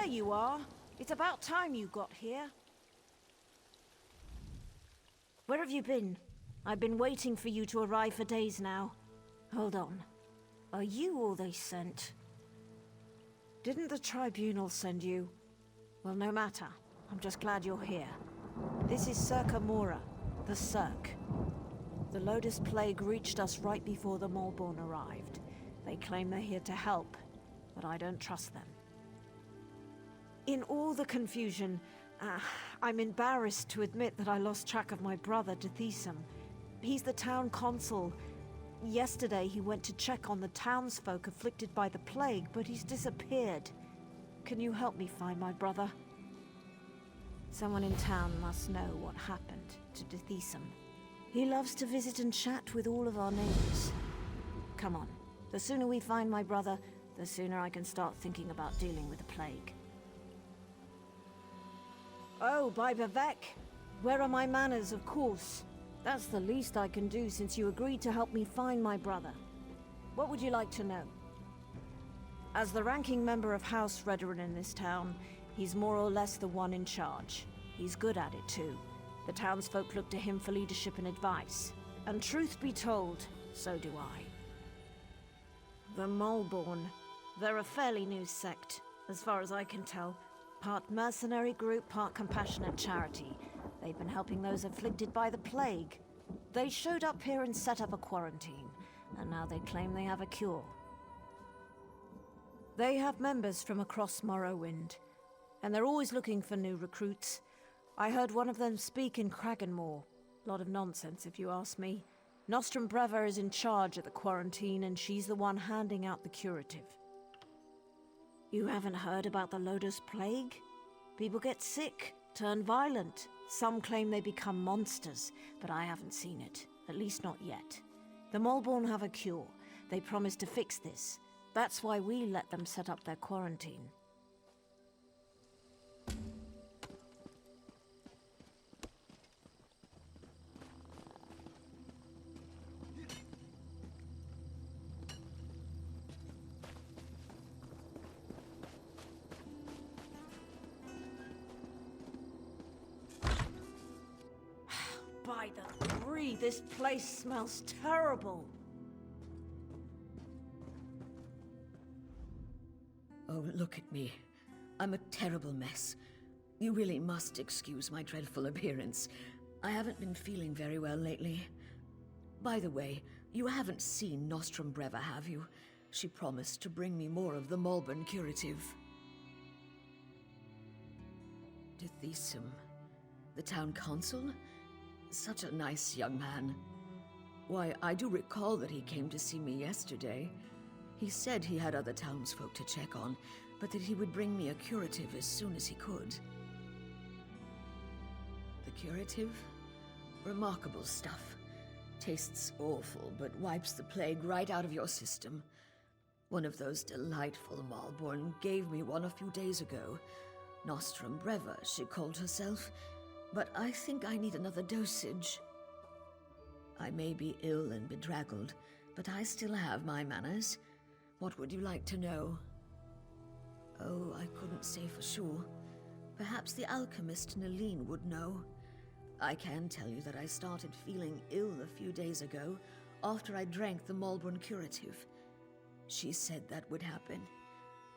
there you are. It's about time you got here. Where have you been? I've been waiting for you to arrive for days now. Hold on. Are you all they sent? Didn't the Tribunal send you? Well, no matter. I'm just glad you're here. This is Serk, the Serk. The Lotus Plague reached us right before the Malborn arrived. They claim they're here to help, but I don't trust them. In all the confusion, I'm embarrassed to admit that I lost track of my brother, Deshaan. He's the town consul. Yesterday he went to check on the townsfolk afflicted by the plague, but he's disappeared. Can you help me find my brother? Someone in town must know what happened to Deshaan. He loves to visit and chat with all of our neighbors. Come on. The sooner we find my brother, the sooner I can start thinking about dealing with the plague. Oh, by Bavek. Where are my manners, of course? That's the least I can do since you agreed to help me find my brother. What would you like to know? As the ranking member of House Redoran in this town, he's more or less the one in charge. He's good at it too. The townsfolk look to him for leadership and advice. And truth be told, so do I. The Malborn. They're a fairly new sect, as far as I can tell. Part mercenary group, part compassionate charity. They've been helping those afflicted by the plague. They showed up here and set up a quarantine, and now they claim they have a cure. They have members from across Morrowind, and they're always looking for new recruits. I heard one of them speak in Kraganmore. Lot of nonsense, if you ask me. Nostrum Breva is in charge of the quarantine, and she's the one handing out the curative. You haven't heard about the Lotus Plague? People get sick, turn violent. Some claim they become monsters, but I haven't seen it. At least not yet. The Malborn have a cure. They promised to fix this. That's why we let them set up their quarantine. By the three, this place smells terrible. Oh, look at me. I'm a terrible mess. You really must excuse my dreadful appearance. I haven't been feeling very well lately. By the way, you haven't seen Nostrum Breva, have you? She promised to bring me more of the Malborn curative. Deshaan, the town consul? Such a nice young man. Why, I do recall that he came to see me yesterday. He said he had other townsfolk to check on, but that he would bring me a curative as soon as he could. The curative? Remarkable stuff. Tastes awful, but wipes the plague right out of your system. One of those delightful Malborn gave me one a few days ago. Nostrum Breva, she called herself. But I think I need another dosage. I may be ill and bedraggled, but I still have my manners. What would you like to know? Oh, I couldn't say for sure. Perhaps the alchemist Nalene would know. I can tell you that I started feeling ill a few days ago after I drank the Malborn curative. She said that would happen.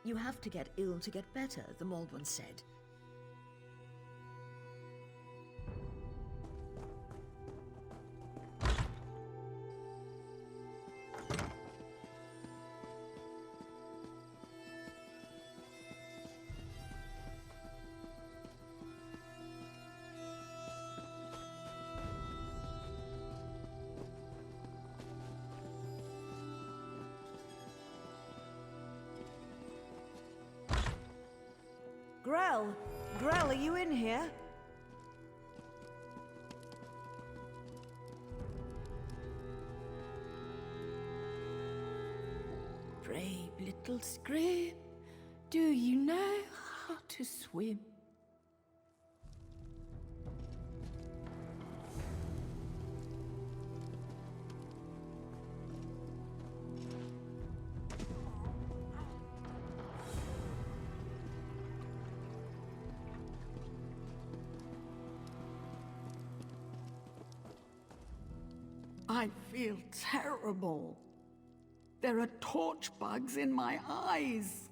You have to get ill to get better, the Malborn said. Grell! Grell, are you in here? Brave little scream, do you know how to swim? I feel terrible. There are torch bugs in my eyes.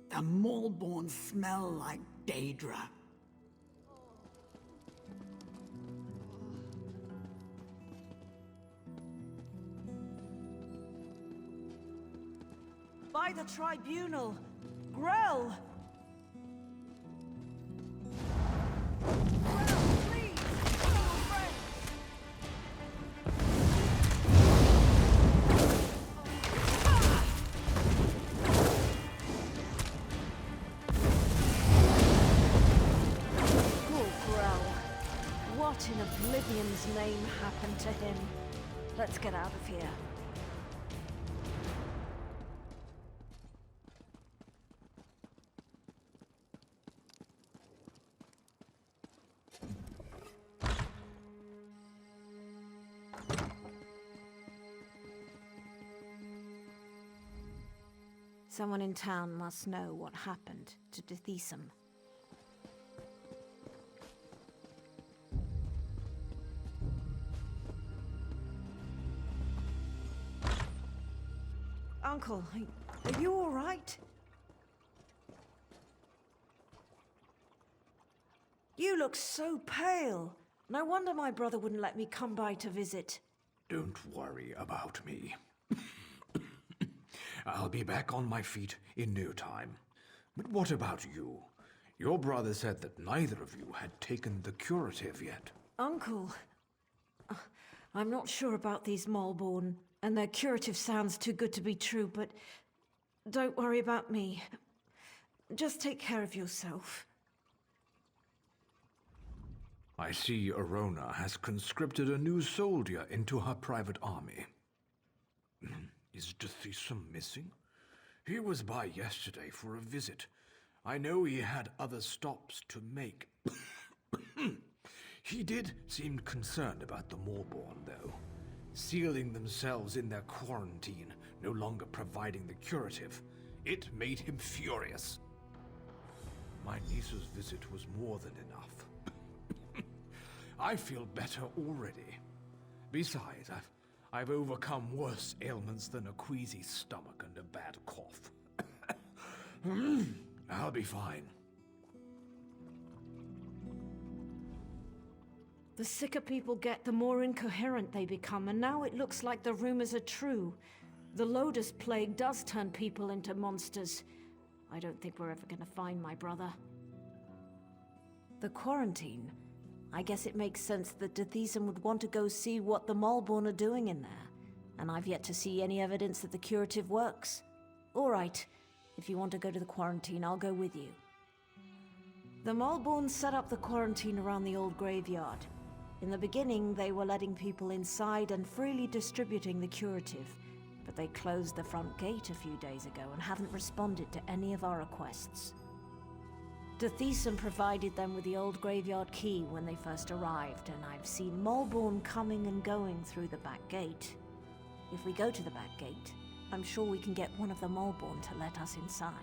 The Maulborn smell like Daedra. By the tribunal! Grell! Grell, please! Kill your friend! Poor Grell. What in Oblivion's name happened to him? Let's get out of here. Someone in town must know what happened to Deshaan. Uncle, are you all right? You look so pale. No wonder my brother wouldn't let me come by to visit. Don't worry about me. I'll be back on my feet in no time. But what about you? Your brother said that neither of you had taken the curative yet. Uncle, I'm not sure about these Maulborn, and their curative sounds too good to be true, but don't worry about me. Just take care of yourself. I see Arona has conscripted a new soldier into her private army. Is Deshaan missing? He was by yesterday for a visit. I know he had other stops to make. He did seem concerned about the Maulborn, though. Sealing themselves in their quarantine, no longer providing the curative. It made him furious. My niece's visit was more than enough. I feel better already. Besides, I've overcome worse ailments than a queasy stomach and a bad cough. I'll be fine. The sicker people get, the more incoherent they become, and now it looks like the rumors are true. The Lotus Plague does turn people into monsters. I don't think we're ever gonna find my brother. The quarantine? I guess it makes sense that Deshaan would want to go see what the Maulborn are doing in there. And I've yet to see any evidence that the curative works. All right, if you want to go to the quarantine, I'll go with you. The Maulborn set up the quarantine around the old graveyard. In the beginning, they were letting people inside and freely distributing the curative, but they closed the front gate a few days ago and haven't responded to any of our requests. Deshaan provided them with the old graveyard key when they first arrived, and I've seen Maulborn coming and going through the back gate. If we go to the back gate, I'm sure we can get one of the Maulborn to let us inside.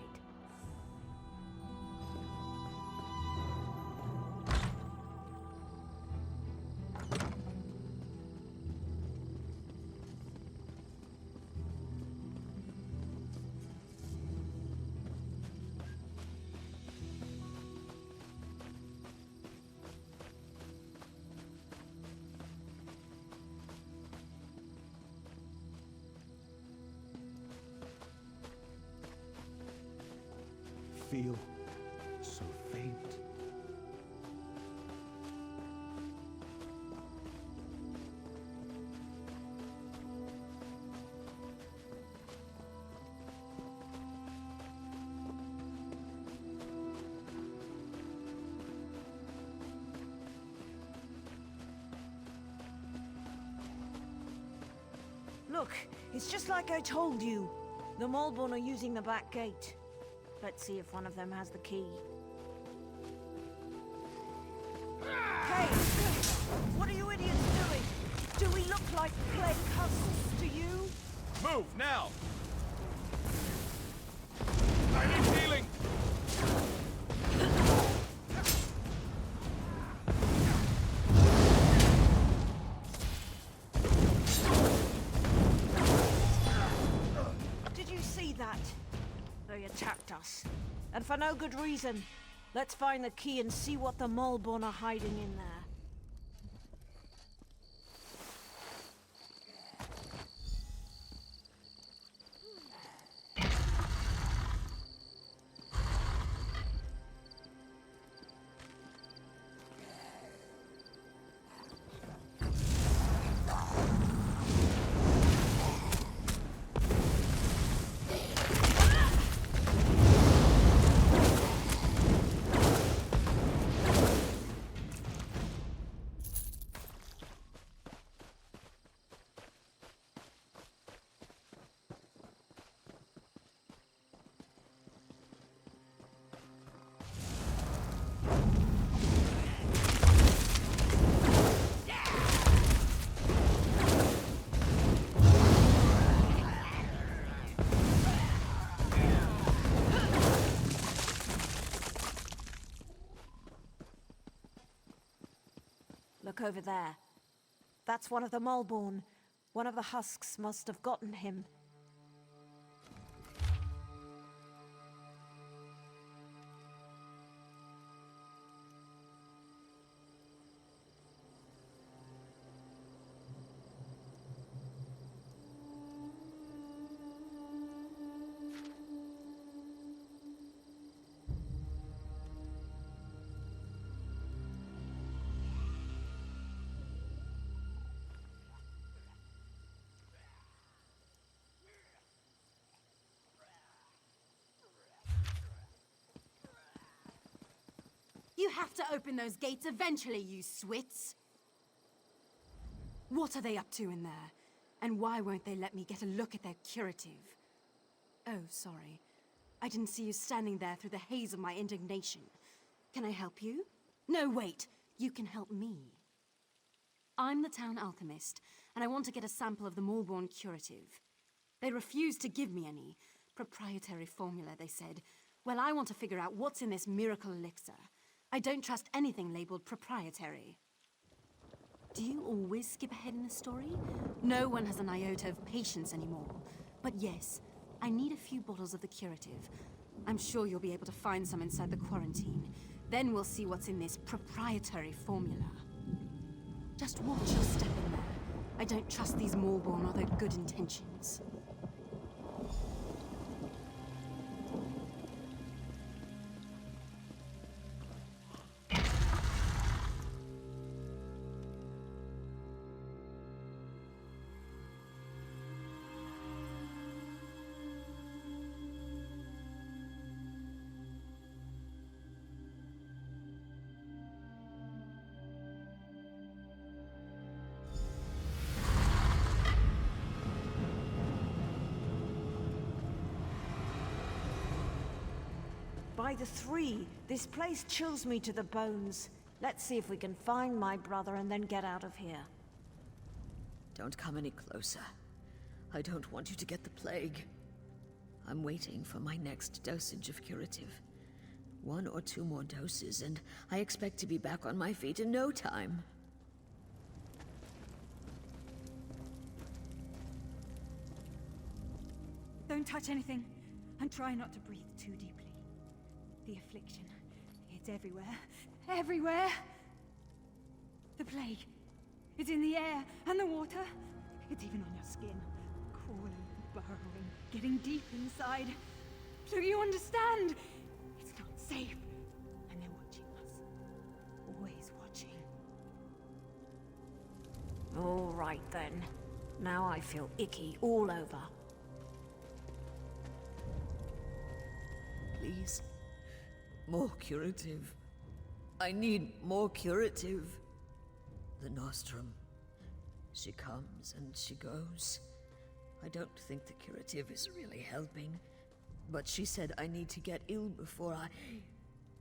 Feel so faint. Look, it's just like I told you. The Maulborn are using the back gate. Let's see if one of them has the key. Hey! What are you idiots doing? Do we look like plague husks to you? Move, now! I need healing! that. They attacked us. And for no good reason. Let's find the key and see what the Maulborn are hiding in there. Look over there. That's one of the Maulborn. One of the husks must have gotten him. You have to open those gates eventually, you swits! What are they up to in there? And why won't they let me get a look at their curative? Oh, sorry. I didn't see you standing there through the haze of my indignation. Can I help you? No, wait. You can help me. I'm the town alchemist, and I want to get a sample of the Maulborn curative. They refused to give me any. Proprietary formula, they said. Well, I want to figure out what's in this miracle elixir. I don't trust anything labeled proprietary. Do you always skip ahead in the story? No one has an iota of patience anymore. But yes, I need a few bottles of the curative. I'm sure you'll be able to find some inside the quarantine. Then we'll see what's in this proprietary formula. Just watch your step in there. I don't trust these Maulborn or their good intentions. By the three, this place chills me to the bones. Let's see if we can find my brother and then get out of here. Don't come any closer. I don't want you to get the plague. I'm waiting for my next dosage of curative. 1 or 2 more doses, and I expect to be back on my feet in no time. Don't touch anything, and try not to breathe too deeply. The affliction, it's everywhere. Everywhere! The plague, it's in the air and the water. It's even on your skin. Crawling, burrowing, getting deep inside. Do you understand? It's not safe. And they're watching us. Always watching. All right then. Now I feel icky all over. Please. More curative. I need more curative. The Nostrum. She comes and she goes. I don't think the curative is really helping. But she said I need to get ill before I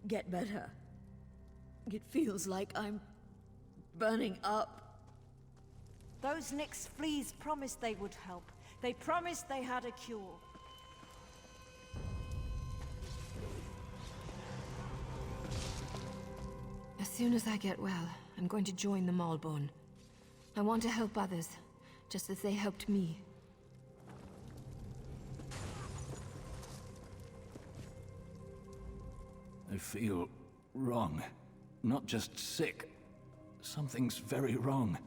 get better. It feels like I'm burning up. Those Nyx fleas promised they would help. They promised they had a cure. As soon as I get well, I'm going to join the Maulborn. I want to help others, just as they helped me. I feel wrong. Not just sick. Something's very wrong.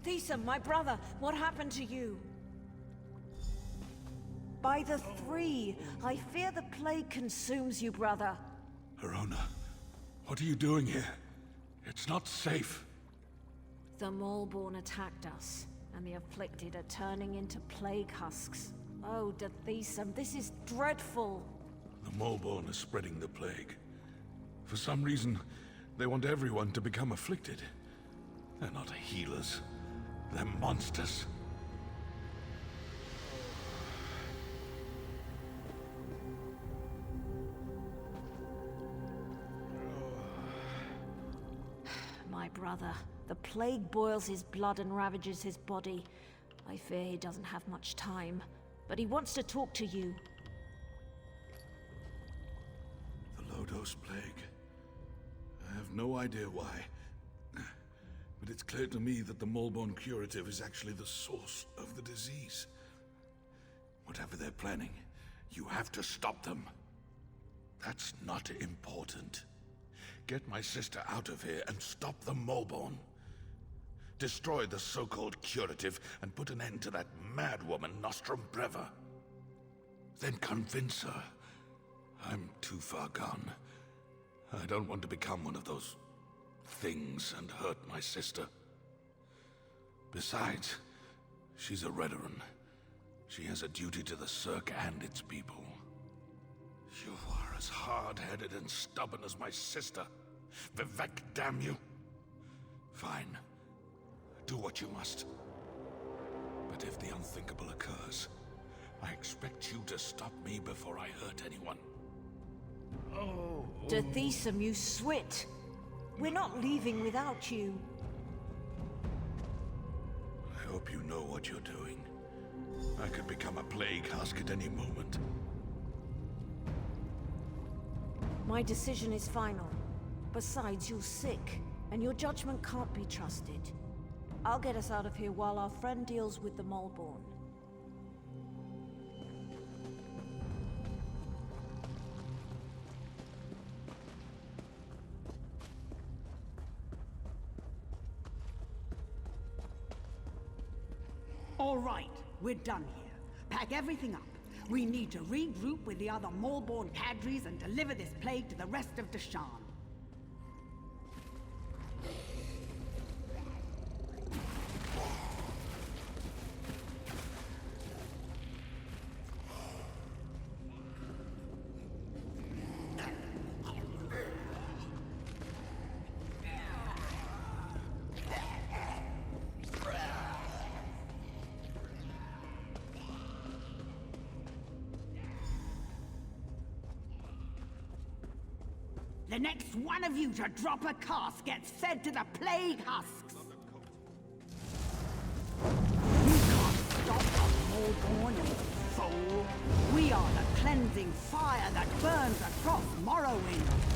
Deshaan, my brother, what happened to you? By the three, I fear the plague consumes you, brother. Arona, what are you doing here? It's not safe. The Maulborn attacked us, and the afflicted are turning into plague husks. Oh, Deshaan, this is dreadful. The Maulborn is spreading the plague. For some reason, they want everyone to become afflicted. They're not healers. They're monsters. My brother. The plague boils his blood and ravages his body. I fear he doesn't have much time, but he wants to talk to you. The low-dose plague. I have no idea why. But it's clear to me that the Maulborn curative is actually the source of the disease. Whatever they're planning, you have to stop them. That's not important. Get my sister out of here and stop the Maulborn. Destroy the so-called curative and put an end to that mad woman, Nostrum Breva. Then convince her. I'm too far gone. I don't want to become one of those things and hurt my sister. Besides, she's a Redoran. She has a duty to the Serk and its people. You are as hard-headed and stubborn as my sister. Vivek, damn you. Fine. Do what you must. What if the unthinkable occurs? I expect you to stop me before I hurt anyone. Deshaan, you swit! We're not leaving without you. I hope you know what you're doing. I could become a plague husk at any moment. My decision is final. Besides, you're sick, and your judgment can't be trusted. I'll get us out of here while our friend deals with the Moleborn. All right, we're done here. Pack everything up. We need to regroup with the other Moleborn cadres and deliver this plague to the rest of Deshaan. The next one of you to drop a cask gets fed to the plague husks. You can't stop the Moleborn, you fool. We are the cleansing fire that burns across Morrowind.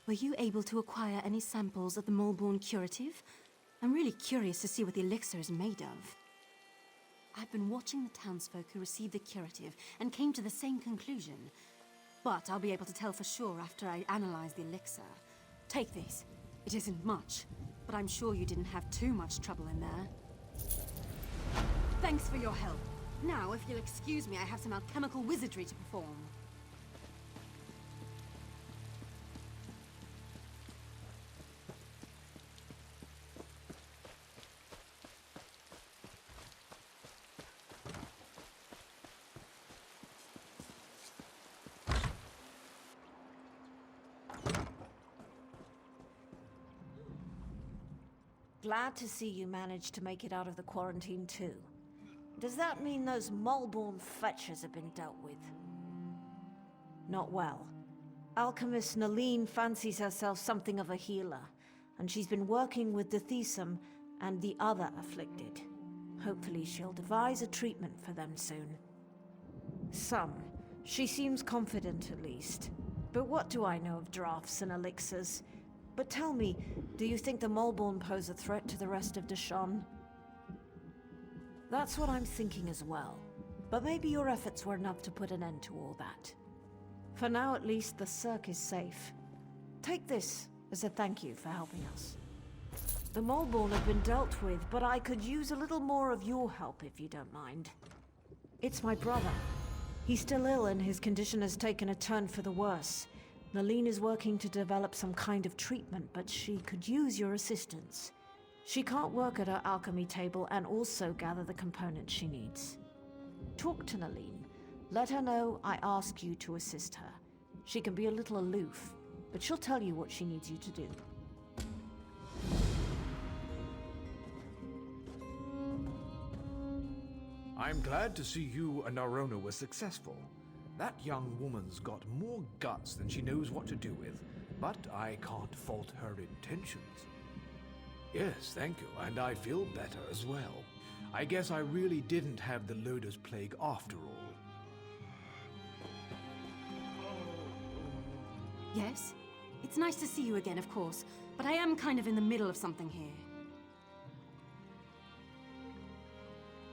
Were you able to acquire any samples of the Moleborn curative? I'm really curious to see what the elixir is made of. I've been watching the townsfolk who received the curative and came to the same conclusion. But I'll be able to tell for sure after I analyze the elixir. Take this. It isn't much, but I'm sure you didn't have too much trouble in there. Thanks for your help. Now, if you'll excuse me, I have some alchemical wizardry to perform. Glad to see you managed to make it out of the quarantine too. Does that mean those Moleborn fetchers have been dealt with? Not well. Alchemist Naline fancies herself something of a healer, and she's been working with Deshaan and the other afflicted. Hopefully she'll devise a treatment for them soon. Some. She seems confident at least. But what do I know of drafts and elixirs? But tell me, do you think the Moleborn pose a threat to the rest of Deshaan? That's what I'm thinking as well. But maybe your efforts were enough to put an end to all that. For now at least, the Serk is safe. Take this as a thank you for helping us. The Moleborn have been dealt with, but I could use a little more of your help if you don't mind. It's my brother. He's still ill and his condition has taken a turn for the worse. Naline is working to develop some kind of treatment, but she could use your assistance. She can't work at her alchemy table and also gather the components she needs. Talk to Naline. Let her know I ask you to assist her. She can be a little aloof, but she'll tell you what she needs you to do. I'm glad to see you and Arona were successful. That young woman's got more guts than she knows what to do with, but I can't fault her intentions. Yes, thank you, and I feel better as well. I guess I really didn't have the Loader's Plague after all. Yes? It's nice to see you again, of course, but I am kind of in the middle of something here.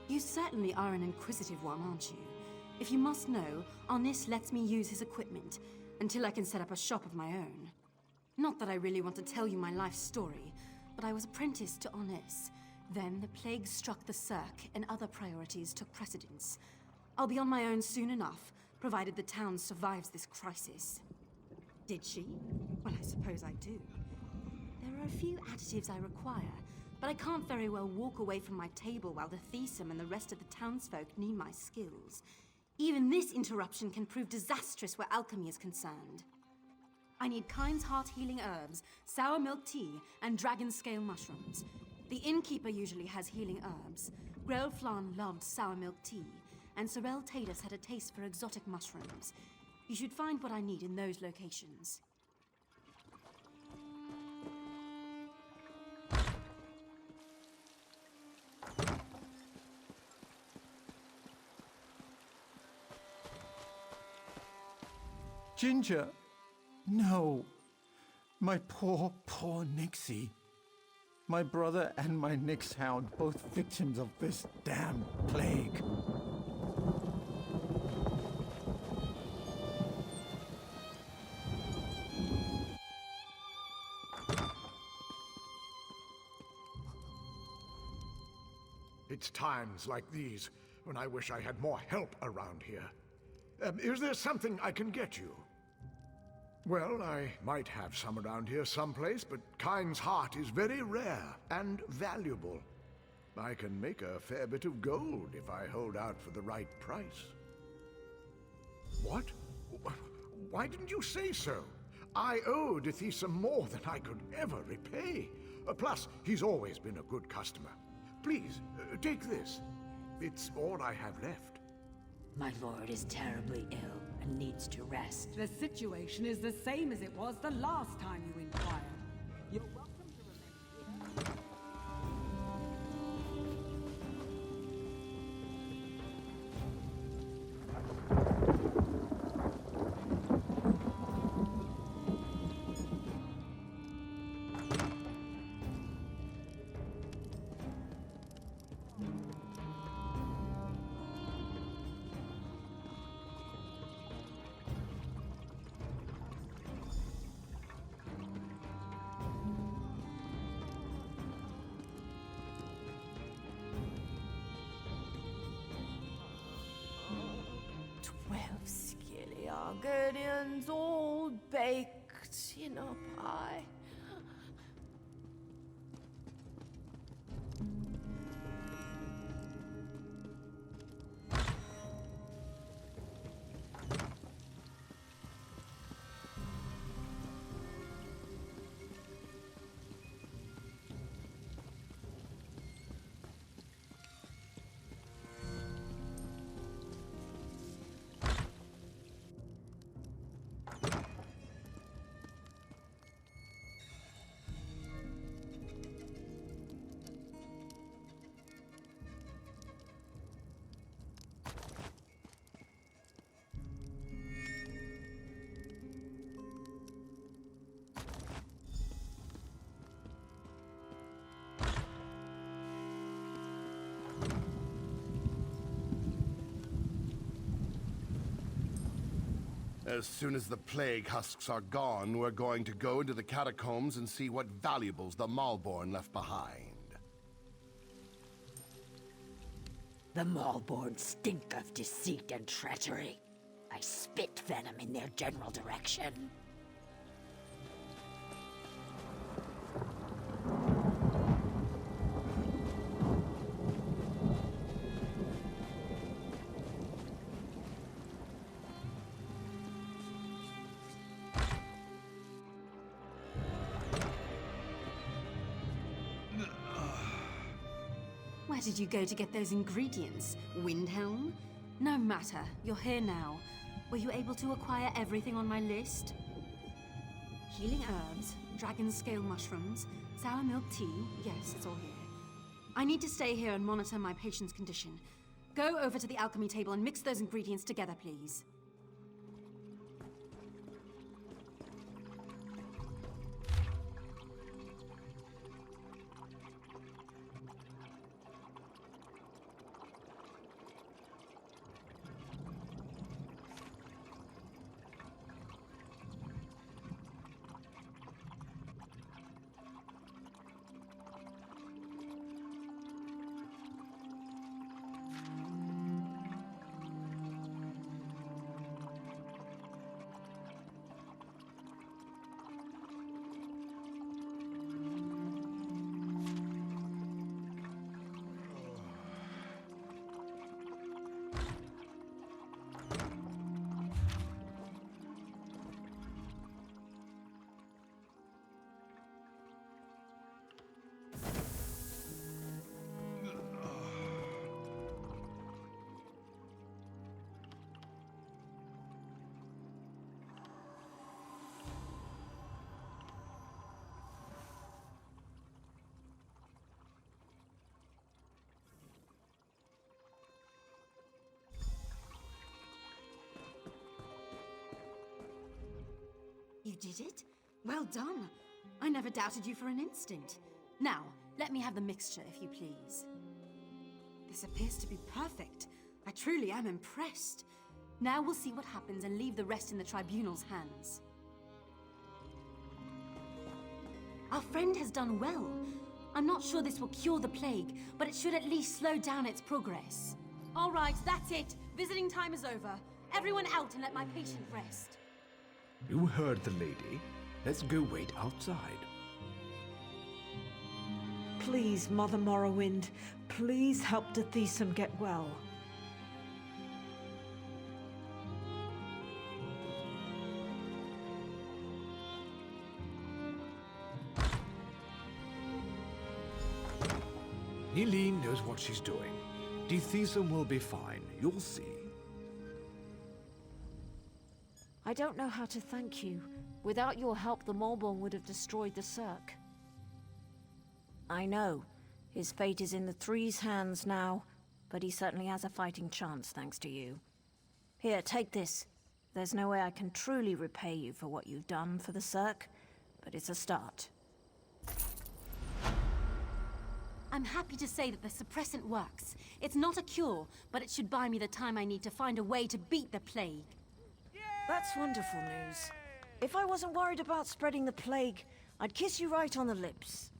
You certainly are an inquisitive one, aren't you? If you must know, Arnis lets me use his equipment until I can set up a shop of my own. Not that I really want to tell you my life story, but I was apprenticed to Arnis. Then the plague struck the Serk, and other priorities took precedence. I'll be on my own soon enough, provided the town survives this crisis. Did she? Well, I suppose I do. There are a few additives I require, but I can't very well walk away from my table while the Thesim and the rest of the townsfolk need my skills. Even this interruption can prove disastrous where alchemy is concerned. I need Kind's Heart healing herbs, sour milk tea, and dragon scale mushrooms. The innkeeper usually has healing herbs. Grell Flan loved sour milk tea, and Sorel Tatus had a taste for exotic mushrooms. You should find what I need in those locations. Ginger! No! My poor, poor Nixie. My brother and my Nyx hound, both victims of this damn plague. It's times like these when I wish I had more help around here. Is there something I can get you? Well, I might have some around here someplace, but Kind's Heart is very rare and valuable. I can make a fair bit of gold if I hold out for the right price. What? Why didn't you say so? I owe Deshaan more than I could ever repay. Plus, he's always been a good customer. Please, take this. It's all I have left. My lord is terribly ill and needs to rest. The situation is the same as it was the last time you inquired. You're welcome to remain here. Guardians all baked in a pie. As soon as the plague husks are gone, we're going to go into the catacombs and see what valuables the Malborn left behind. The Malborn stink of deceit and treachery. I spit venom in their general direction. Where did you go to get those ingredients? Windhelm? No matter. You're here now. Were you able to acquire everything on my list? Healing herbs, dragon scale mushrooms, sour milk tea. Yes, it's all here. I need to stay here and monitor my patient's condition. Go over to the alchemy table and mix those ingredients together, please. You did it? Well done. I never doubted you for an instant. Now, let me have the mixture, if you please. This appears to be perfect. I truly am impressed. Now we'll see what happens and leave the rest in the Tribunal's hands. Our friend has done well. I'm not sure this will cure the plague, but it should at least slow down its progress. All right, that's it. Visiting time is over. Everyone out and let my patient rest. You heard the lady. Let's go wait outside. Please, Mother Morrowind, please help Deshaan get well. Eileen knows what she's doing. Deshaan will be fine. You'll see. I don't know how to thank you. Without your help, the Maulborn would have destroyed the Serk. I know. His fate is in the Three's hands now, but he certainly has a fighting chance thanks to you. Here, take this. There's no way I can truly repay you for what you've done for the Serk, but it's a start. I'm happy to say that the suppressant works. It's not a cure, but it should buy me the time I need to find a way to beat the plague. That's wonderful news. If I wasn't worried about spreading the plague, I'd kiss you right on the lips.